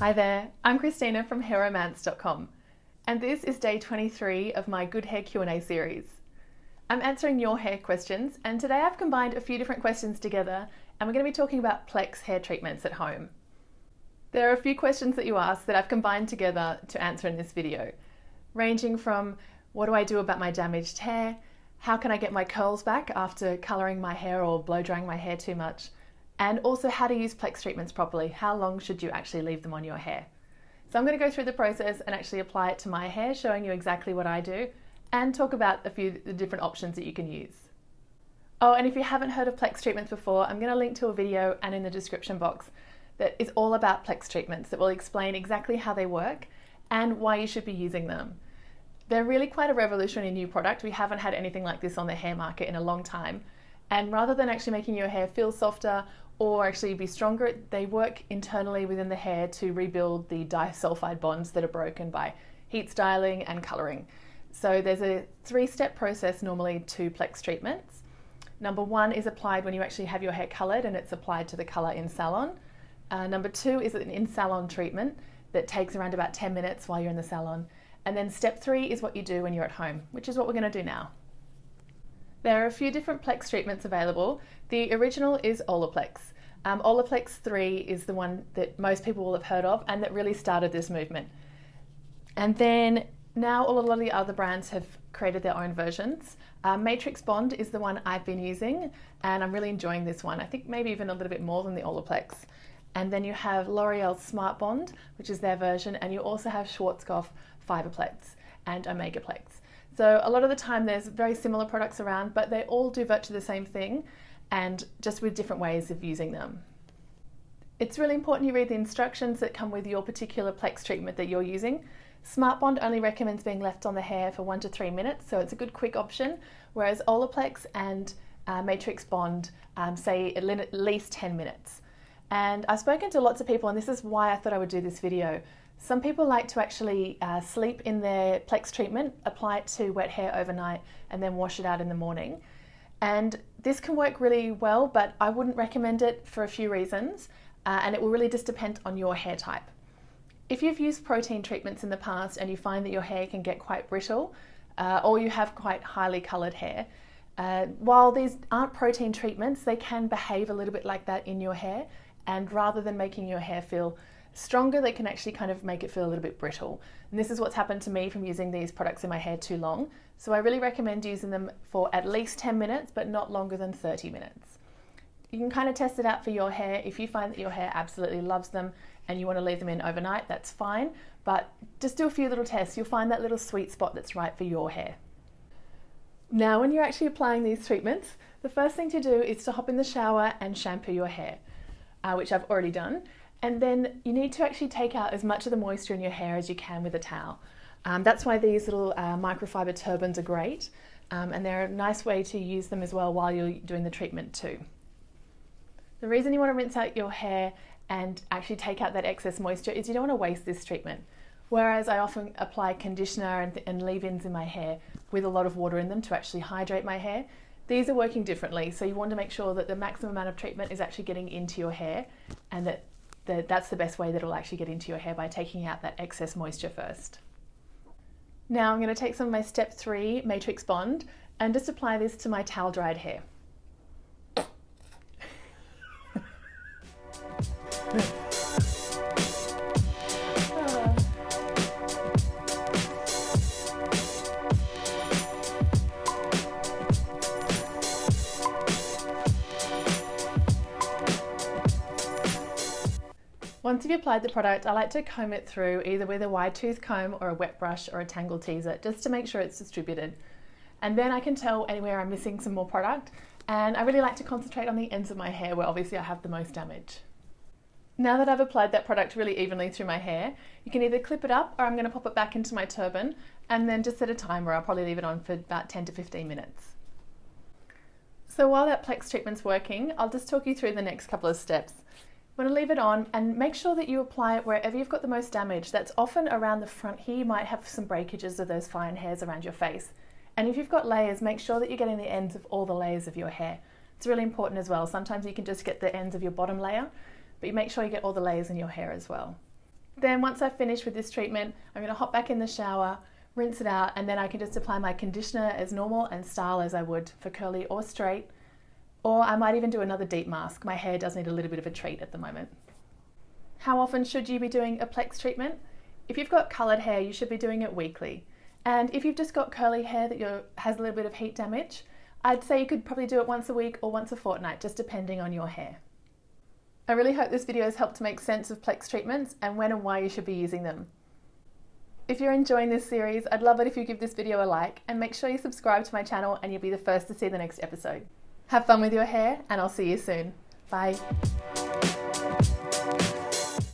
Hi there, I'm Christina from hairromance.com, and this is day 23 of my Good Hair Q&A series. I'm answering your hair questions, and today I've combined a few different questions together, and we're going to be talking about Plex hair treatments at home. There are a few questions that you asked that I've combined together to answer in this video, ranging from what do I do about my damaged hair, how can I get my curls back after colouring my hair or blow drying my hair too much, and also how to use Plex treatments properly. How long should you actually leave them on your hair? So I'm going to go through the process and actually apply it to my hair, showing you exactly what I do, and talk about a few the different options that you can use. Oh, and if you haven't heard of Plex treatments before, I'm going to link to a video and in the description box that is all about Plex treatments that will explain exactly how they work and why you should be using them. They're really quite a revolutionary new product. We haven't had anything like this on the hair market in a long time. And rather than actually making your hair feel softer or actually be stronger, they work internally within the hair to rebuild the disulfide bonds that are broken by heat styling and colouring. So there's a 3-step process normally to Plex treatments. Number 1 is applied when you actually have your hair coloured and it's applied to the colour in salon. Number 2 is an in-salon treatment that takes around about 10 minutes while you're in the salon. And then step 3 is what you do when you're at home, which is what we're going to do now. There are a few different Plex treatments available. The original is Olaplex. Olaplex 3 is the one that most people will have heard of and that really started this movement. And then now a lot of the other brands have created their own versions. Matrix Bond is the one I've been using and I'm really enjoying this one. I think maybe even a little bit more than the Olaplex. And then you have L'Oreal's Smartbond, which is their version, and you also have Schwarzkopf Fibreplex and Omegaplex. So a lot of the time there's very similar products around, but they all do virtually the same thing and just with different ways of using them. It's really important you read the instructions that come with your particular Plex treatment that you're using. Smartbond only recommends being left on the hair for 1 to 3 minutes, so it's a good quick option, whereas Olaplex and Matrix Bond say at least 10 minutes. And I've spoken to lots of people, and this is why I thought I would do this video. Some people like to actually sleep in their Plex treatment, apply it to wet hair overnight, and then wash it out in the morning. And this can work really well, but I wouldn't recommend it for a few reasons, and it will really just depend on your hair type. If you've used protein treatments in the past and you find that your hair can get quite brittle, or you have quite highly coloured hair, while these aren't protein treatments, they can behave a little bit like that in your hair, and rather than making your hair feel stronger, they can actually kind of make it feel a little bit brittle. And this is what's happened to me from using these products in my hair too long. So I really recommend using them for at least 10 minutes, but not longer than 30 minutes. You can kind of test it out for your hair. If you find that your hair absolutely loves them and you want to leave them in overnight, that's fine. But just do a few little tests. You'll find that little sweet spot that's right for your hair. Now, when you're actually applying these treatments, the first thing to do is to hop in the shower and shampoo your hair, which I've already done. And then you need to actually take out as much of the moisture in your hair as you can with a towel. That's why these little microfiber turbans are great, and they're a nice way to use them as well while you're doing the treatment too. The reason you want to rinse out your hair and actually take out that excess moisture is you don't want to waste this treatment. Whereas I often apply conditioner and leave-ins in my hair with a lot of water in them to actually hydrate my hair, these are working differently. So you want to make sure that the maximum amount of treatment is actually getting into your hair, and that's the best way that it will actually get into your hair, by taking out that excess moisture first. Now I'm going to take some of my step 3 Matrix Bond and just apply this to my towel dried hair. Once you've applied the product, I like to comb it through either with a wide tooth comb or a wet brush or a tangle teaser, just to make sure it's distributed. And then I can tell anywhere I'm missing some more product, and I really like to concentrate on the ends of my hair where obviously I have the most damage. Now that I've applied that product really evenly through my hair, you can either clip it up or I'm going to pop it back into my turban and then just set a timer. I'll probably leave it on for about 10 to 15 minutes. So while that Plex treatment's working, I'll just talk you through the next couple of steps. You want to leave it on and make sure that you apply it wherever you've got the most damage. That's often around the front here. You might have some breakages of those fine hairs around your face. And if you've got layers, make sure that you're getting the ends of all the layers of your hair. It's really important as well. Sometimes you can just get the ends of your bottom layer, but you make sure you get all the layers in your hair as well. Then once I've finished with this treatment, I'm going to hop back in the shower, rinse it out, and then I can just apply my conditioner as normal and style as I would for curly or straight. Or I might even do another deep mask. My hair does need a little bit of a treat at the moment. How often should you be doing a Plex treatment? If you've got coloured hair, you should be doing it weekly. And if you've just got curly hair that has a little bit of heat damage, I'd say you could probably do it once a week or once a fortnight, just depending on your hair. I really hope this video has helped to make sense of Plex treatments and when and why you should be using them. If you're enjoying this series, I'd love it if you give this video a like and make sure you subscribe to my channel and you'll be the first to see the next episode. Have fun with your hair and I'll see you soon. Bye.